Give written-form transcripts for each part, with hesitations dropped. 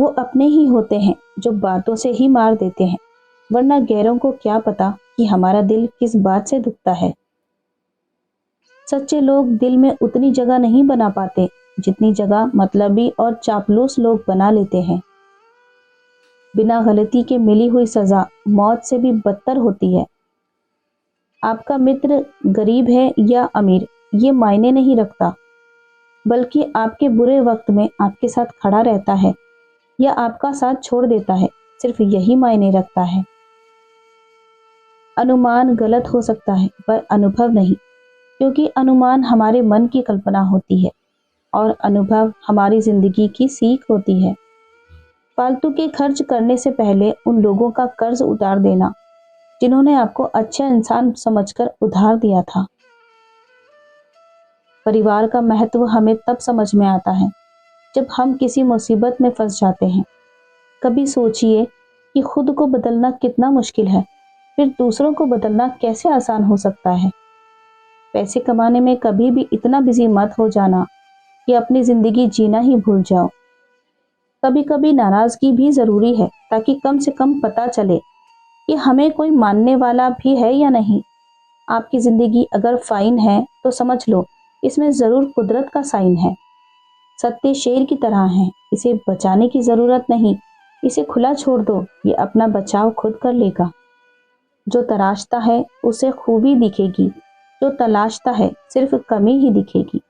वो अपने ही होते हैं जो बातों से ही मार देते हैं, वरना गैरों को क्या पता कि हमारा दिल किस बात से दुखता है। सच्चे लोग दिल में उतनी जगह नहीं बना पाते जितनी जगह मतलबी और चापलूस लोग बना लेते हैं। बिना गलती के मिली हुई सजा मौत से भी बदतर होती है। आपका मित्र गरीब है या अमीर ये मायने नहीं रखता, बल्कि आपके बुरे वक्त में आपके साथ खड़ा रहता है या आपका साथ छोड़ देता है, सिर्फ यही मायने रखता है। अनुमान गलत हो सकता है पर अनुभव नहीं, क्योंकि अनुमान हमारे मन की कल्पना होती है और अनुभव हमारी जिंदगी की सीख होती है। फालतू के खर्च करने से पहले उन लोगों का कर्ज उतार देना जिन्होंने आपको अच्छा इंसान समझकर उधार दिया था। परिवार का महत्व हमें तब समझ में आता है जब हम किसी मुसीबत में फंस जाते हैं। कभी सोचिए कि खुद को बदलना कितना मुश्किल है, फिर दूसरों को बदलना कैसे आसान हो सकता है। पैसे कमाने में कभी भी इतना बिजी मत हो जाना कि अपनी जिंदगी जीना ही भूल जाओ। कभी कभी नाराजगी भी जरूरी है, ताकि कम से कम पता चले कि हमें कोई मानने वाला भी है या नहीं। आपकी जिंदगी अगर फाइन है तो समझ लो इसमें जरूर कुदरत का साइन है। सत्य शेर की तरह है, इसे बचाने की जरूरत नहीं, इसे खुला छोड़ दो, ये अपना बचाव खुद कर लेगा। जो तराशता है उसे खूबी दिखेगी, जो तलाशता है सिर्फ कमी ही दिखेगी।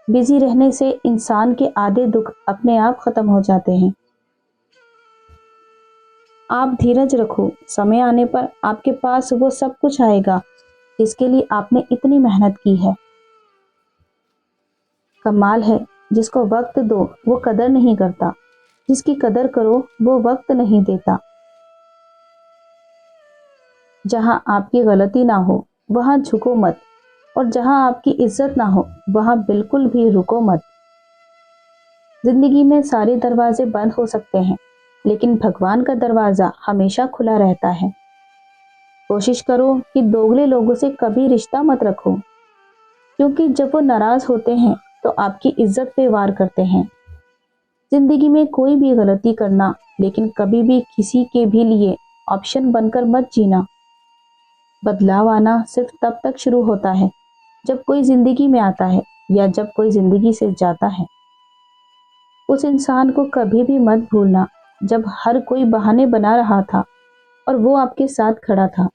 बिजी रहने से इंसान के आधे दुख अपने आप खत्म हो जाते हैं। आप धीरज रखो, समय आने पर आपके पास वो सब कुछ आएगा जिसके लिए आपने इतनी मेहनत की है। कमाल है जिसको वक्त दो वो कदर नहीं करता, जिसकी कदर करो वो वक्त नहीं देता। जहां आपकी गलती ना हो वहां झुको मत, और जहां आपकी इज्जत ना हो वहां बिल्कुल भी रुको मत। जिंदगी में सारे दरवाजे बंद हो सकते हैं, लेकिन भगवान का दरवाजा हमेशा खुला रहता है। कोशिश करो कि दोगले लोगों से कभी रिश्ता मत रखो, क्योंकि जब वो नाराज होते हैं तो आपकी इज्जत पे वार करते हैं। जिंदगी में कोई भी गलती करना, लेकिन कभी भी किसी के भी लिए ऑप्शन बनकर मत जीना। बदलाव आना सिर्फ तब तक शुरू होता है जब कोई जिंदगी में आता है या जब कोई जिंदगी से जाता है। उस इंसान को कभी भी मत भूलना जब हर कोई बहाने बना रहा था और वो आपके साथ खड़ा था।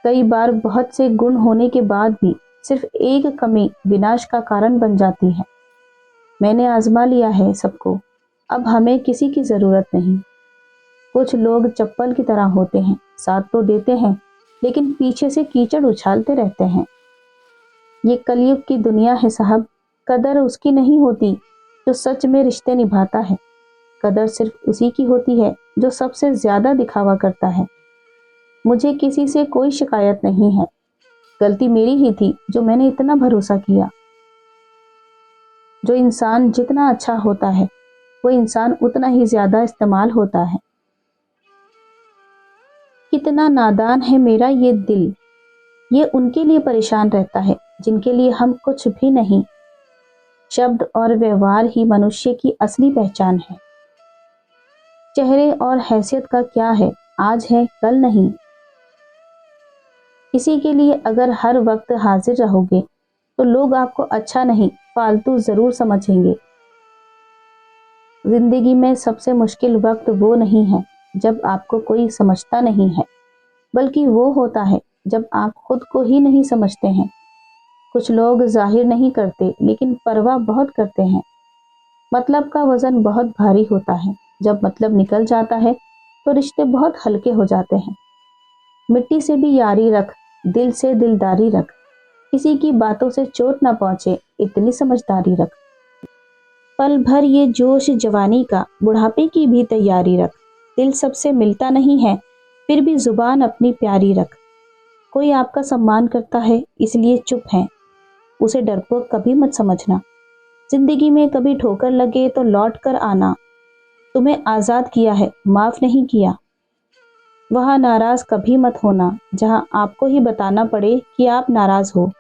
कई बार बहुत से गुण होने के बाद भी सिर्फ एक कमी विनाश का कारण बन जाती है। मैंने आजमा लिया है सबको, अब हमें किसी की जरूरत नहीं। कुछ लोग चप्पल की तरह होते हैं, साथ तो देते हैं लेकिन पीछे से कीचड़ उछालते रहते हैं। ये कलयुग की दुनिया है साहब। कदर उसकी नहीं होती जो सच में रिश्ते निभाता है, कदर सिर्फ उसी की होती है जो सबसे ज्यादा दिखावा करता है। मुझे किसी से कोई शिकायत नहीं है, गलती मेरी ही थी जो मैंने इतना भरोसा किया। जो इंसान जितना अच्छा होता है वो इंसान उतना ही ज्यादा इस्तेमाल होता है। कितना नादान है मेरा ये दिल, ये उनके लिए परेशान रहता है जिनके लिए हम कुछ भी नहीं। शब्द और व्यवहार ही मनुष्य की असली पहचान है। चेहरे और हैसियत का क्या है, आज है कल नहीं। किसी के लिए अगर हर वक्त हाजिर रहोगे तो लोग आपको अच्छा नहीं फालतू जरूर समझेंगे। जिंदगी में सबसे मुश्किल वक्त वो नहीं है जब आपको कोई समझता नहीं है, बल्कि वो होता है जब आप खुद को ही नहीं समझते हैं। कुछ लोग जाहिर नहीं करते लेकिन परवाह बहुत करते हैं। मतलब का वजन बहुत भारी होता है, जब मतलब निकल जाता है तो रिश्ते बहुत हल्के हो जाते हैं। मिट्टी से भी यारी रख, दिल से दिलदारी रख, किसी की बातों से चोट ना पहुंचे इतनी समझदारी रख। पल भर ये जोश जवानी का, बुढ़ापे की भी तैयारी रख। दिल सबसे मिलता नहीं है फिर भी जुबान अपनी प्यारी रख। कोई आपका सम्मान करता है इसलिए चुप है, उसे डरपोक कभी मत समझना। जिंदगी में कभी ठोकर लगे तो लौट कर आना। तुम्हें आजाद किया है, माफ नहीं किया। वहां नाराज कभी मत होना जहां आपको ही बताना पड़े कि आप नाराज हो।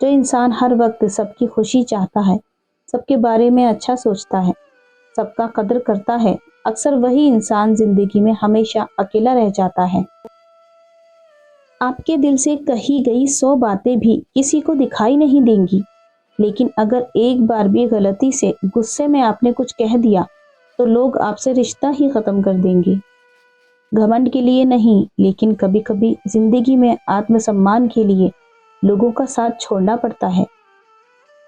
जो इंसान हर वक्त सबकी खुशी चाहता है सबके बारे में अच्छा सोचता है, सबका कदर करता है, अक्सर वही इंसान जिंदगी में हमेशा अकेला रह जाता है। आपके दिल से कही गई 100 बातें भी किसी को दिखाई नहीं देंगी, लेकिन अगर एक बार भी गलती से गुस्से में आपने कुछ कह दिया तो लोग आपसे रिश्ता ही खत्म कर देंगे। घमंड के लिए नहीं, लेकिन कभी कभी जिंदगी में आत्मसम्मान के लिए लोगों का साथ छोड़ना पड़ता है।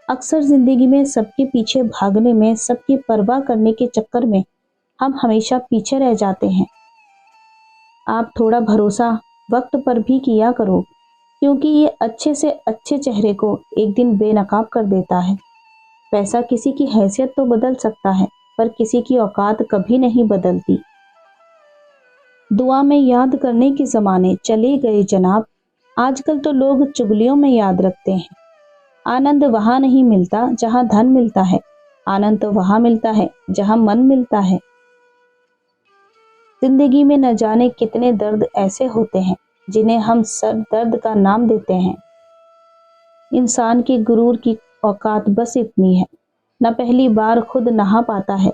अक्सर जिंदगी में सबके पीछे भागने में, सबकी परवाह करने के चक्कर में हम हमेशा पीछे रह जाते हैं। आप थोड़ा भरोसा वक्त पर भी किया करो, क्योंकि ये अच्छे से अच्छे चेहरे को एक दिन बेनकाब कर देता है। पैसा किसी की हैसियत तो बदल सकता है, पर किसी की औकात कभी नहीं बदलती। दुआ में याद करने के ज़माने चले गए जनाब, आजकल तो लोग चुगलियों में याद रखते हैं। आनंद वहाँ नहीं मिलता जहाँ धन मिलता है, आनंद तो वहाँ मिलता है जहाँ मन मिलता है। जिंदगी में न जाने कितने दर्द ऐसे होते हैं जिन्हें हम सर दर्द का नाम देते हैं। इंसान के गुरूर की औकात बस इतनी है, न पहली बार खुद नहा पाता है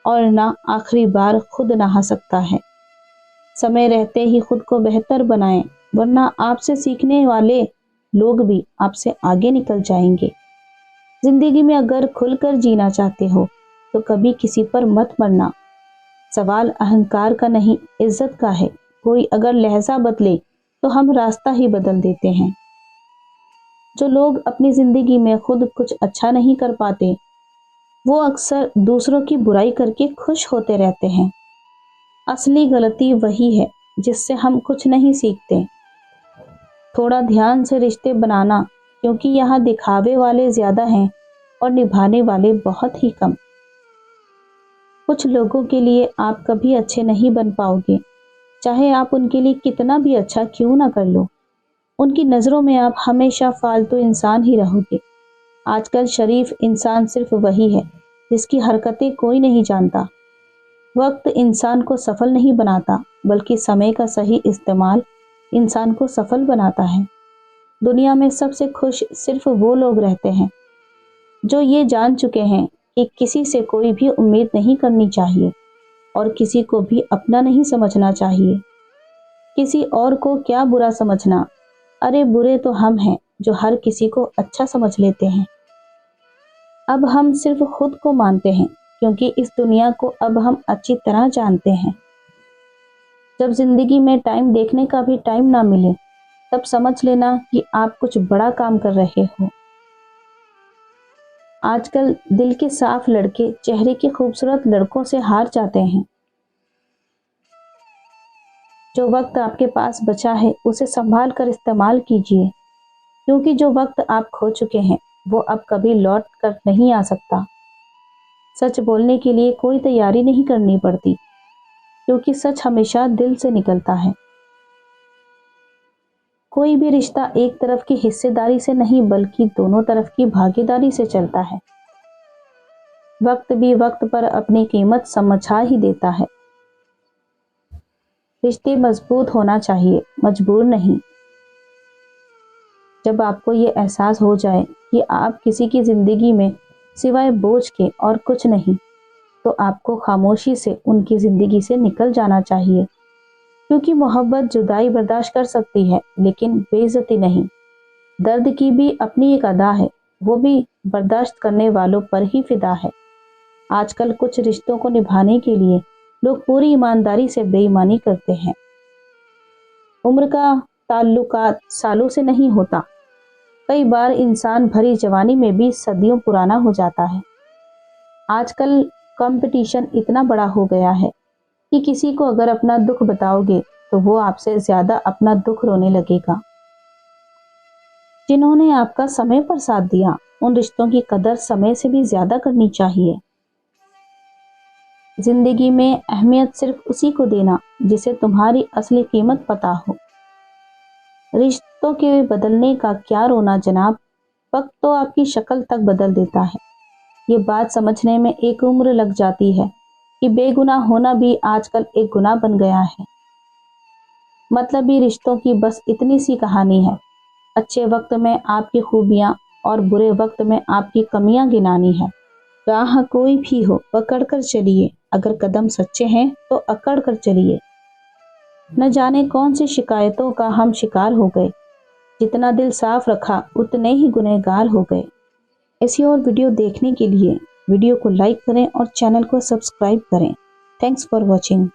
और न आखिरी बार खुद नहा सकता है। समय रहते ही खुद को बेहतर बनाएं, वरना आपसे सीखने वाले लोग भी आपसे आगे निकल जाएंगे। जिंदगी में अगर खुलकर जीना चाहते हो तो कभी किसी पर मत मरना। सवाल अहंकार का नहीं, इज्जत का है। कोई अगर लहजा बदले तो हम रास्ता ही बदल देते हैं। जो लोग अपनी जिंदगी में खुद कुछ अच्छा नहीं कर पाते, वो अक्सर दूसरों की बुराई करके खुश होते रहते हैं। असली गलती वही है जिससे हम कुछ नहीं सीखते। थोड़ा ध्यान से रिश्ते बनाना, क्योंकि यहाँ दिखावे वाले ज्यादा हैं और निभाने वाले बहुत ही कम। कुछ लोगों के लिए आप कभी अच्छे नहीं बन पाओगे, चाहे आप उनके लिए कितना भी अच्छा क्यों ना कर लो। उनकी नज़रों में आप हमेशा फालतू इंसान ही रहोगे। आजकल शरीफ इंसान सिर्फ वही है जिसकी हरकतें कोई नहीं जानता। वक्त इंसान को सफल नहीं बनाता, बल्कि समय का सही इस्तेमाल इंसान को सफल बनाता है। दुनिया में सबसे खुश सिर्फ वो लोग रहते हैं जो ये जान चुके हैं कि किसी से कोई भी उम्मीद नहीं करनी चाहिए और किसी को भी अपना नहीं समझना चाहिए। किसी और को क्या बुरा समझना, अरे बुरे तो हम हैं जो हर किसी को अच्छा समझ लेते हैं। अब हम सिर्फ खुद को मानते हैं, क्योंकि इस दुनिया को अब हम अच्छी तरह जानते हैं। जब जिंदगी में टाइम देखने का भी टाइम ना मिले, तब समझ लेना कि आप कुछ बड़ा काम कर रहे हो। आजकल दिल के साफ लड़के चेहरे के खूबसूरत लड़कों से हार जाते हैं। जो वक्त आपके पास बचा है उसे संभाल कर इस्तेमाल कीजिए, क्योंकि जो वक्त आप खो चुके हैं वो अब कभी लौट कर नहीं आ सकता। सच बोलने के लिए कोई तैयारी नहीं करनी पड़ती, क्योंकि सच हमेशा दिल से निकलता है। कोई भी रिश्ता एक तरफ की हिस्सेदारी से नहीं, बल्कि दोनों तरफ की भागीदारी से चलता है। वक्त भी वक्त पर अपनी कीमत समझा ही देता है। रिश्ते मजबूत होना चाहिए, मजबूर नहीं। जब आपको ये एहसास हो जाए कि आप किसी की जिंदगी में सिवाय बोझ के और कुछ नहीं, तो आपको खामोशी से उनकी जिंदगी से निकल जाना चाहिए, क्योंकि मोहब्बत जुदाई बर्दाश्त कर सकती है, लेकिन बेइज्जती नहीं। दर्द की भी अपनी एक अदा है, वो भी बर्दाश्त करने वालों पर ही फिदा है। आजकल कुछ रिश्तों को निभाने के लिए लोग पूरी ईमानदारी से बेईमानी करते हैं। उम्र का ताल्लुकात सालों से नहीं होता। कई बार इंसान भरी जवानी में भी सदियों पुराना हो जाता है। आजकल कंपटीशन इतना बड़ा हो गया है कि किसी को अगर अपना दुख बताओगे तो वो आपसे ज्यादा अपना दुख रोने लगेगा। जिन्होंने आपका समय पर साथ दिया, उन रिश्तों की कदर समय से भी ज्यादा करनी चाहिए। जिंदगी में अहमियत सिर्फ उसी को देना जिसे तुम्हारी असली कीमत पता हो। रिश्तों के बदलने का क्या रोना जनाब, वक्त तो आपकी शक्ल तक बदल देता है। ये बात समझने में एक उम्र लग जाती है कि बेगुनाह होना भी आजकल एक गुनाह बन गया है। मतलबी रिश्तों की बस इतनी सी कहानी है। अच्छे वक्त में आपकी खूबियां और बुरे वक्त में आपकी कमियां गिनानी है। राह कोई भी हो पकड़ कर चलिए, अगर कदम सच्चे हैं तो अकड़ कर चलिए। न जाने कौन सी शिकायतों का हम शिकार हो गए, जितना दिल साफ रखा उतने ही गुनहगार हो गए। ऐसी और वीडियो देखने के लिए वीडियो को लाइक करें और चैनल को सब्सक्राइब करें। Thanks for watching.